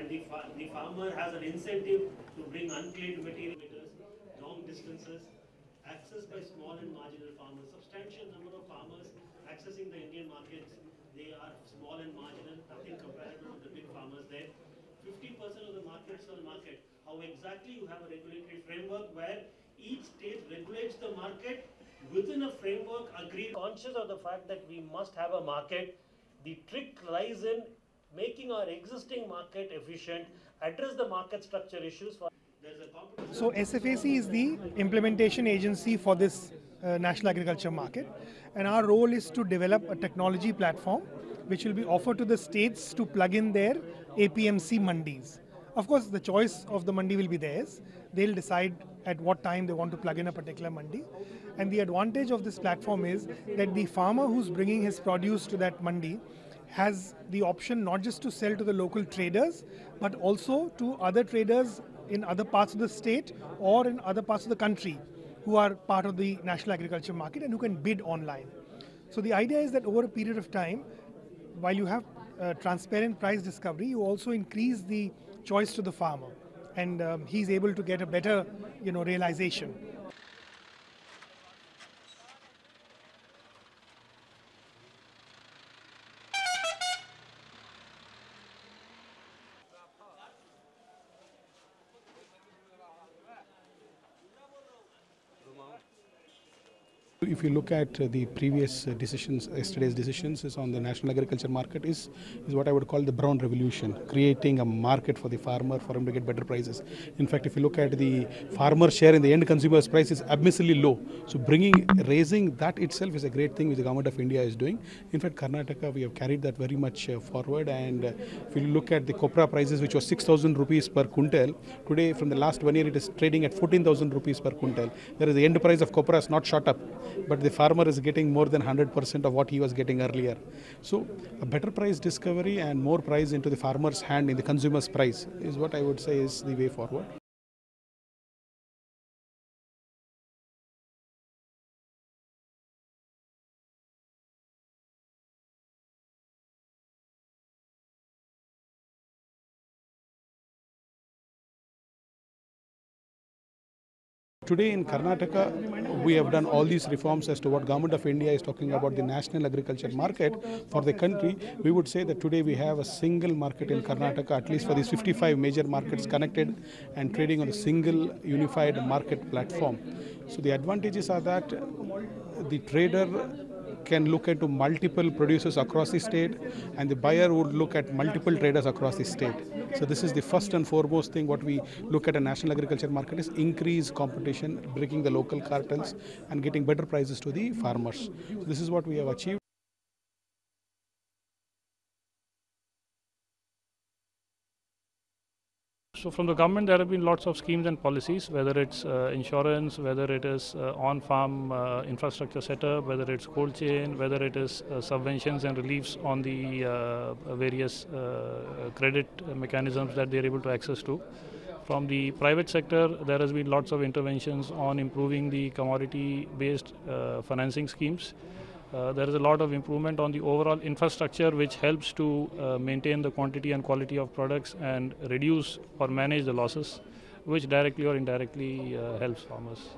and the farmer has an incentive to bring unclaimed materials long distances, accessed by small and marginal farmers. Substantial number of farmers accessing the Indian markets, they are small and marginal, nothing comparable to the big farmers there. 50% of the markets are market. How exactly you have a regulatory framework where each state regulates the market within a framework agreed. Conscious of the fact that we must have a market, the trick lies in making our existing market efficient, address the market structure issues. So SFAC is the implementation agency for this national agriculture market, and our role is to develop a technology platform which will be offered to the states to plug in their APMC mandis. Of course, the choice of the mandi will be theirs. They'll decide at what time they want to plug in a particular mandi. And the advantage of this platform is that the farmer who's bringing his produce to that mandi has the option not just to sell to the local traders, but also to other traders in other parts of the state or in other parts of the country who are part of the national agriculture market and who can bid online. So the idea is that over a period of time, while you have transparent price discovery, you also increase the choice to the farmer, and he's able to get a better, realization. If you look at the previous decisions, yesterday's decisions is on the national agriculture market is what I would call the brown revolution, creating a market for the farmer for him to get better prices. In fact, if you look at the farmer share in the end consumer's price is abysmally low. So raising that itself is a great thing which the government of India is doing. In fact, Karnataka, we have carried that very much forward, and if you look at the copra prices, which was 6,000 rupees per quintal, today from the last 1 year it is trading at 14,000 rupees per quintal. Whereas the end price of copra has not shot up, but the farmer is getting more than 100% of what he was getting earlier. So a better price discovery and more price into the farmer's hand in the consumer's price is what I would say is the way forward. Today in Karnataka, we have done all these reforms as to what Government of India is talking about the national agriculture market for the country. We would say that today we have a single market in Karnataka, at least for these 55 major markets connected and trading on a single unified market platform. So the advantages are that the trader can look into multiple producers across the state, and the buyer would look at multiple traders across the state. So this is the first and foremost thing what we look at a national agriculture market is increase competition, breaking the local cartels and getting better prices to the farmers. So this is what we have achieved. So from the government, there have been lots of schemes and policies, whether it's insurance, whether it is on-farm infrastructure setup, whether it's cold chain, whether it is subventions and reliefs on the various credit mechanisms that they're able to access to. From the private sector, there has been lots of interventions on improving the commodity-based financing schemes. There is a lot of improvement on the overall infrastructure which helps to maintain the quantity and quality of products and reduce or manage the losses, which directly or indirectly helps farmers.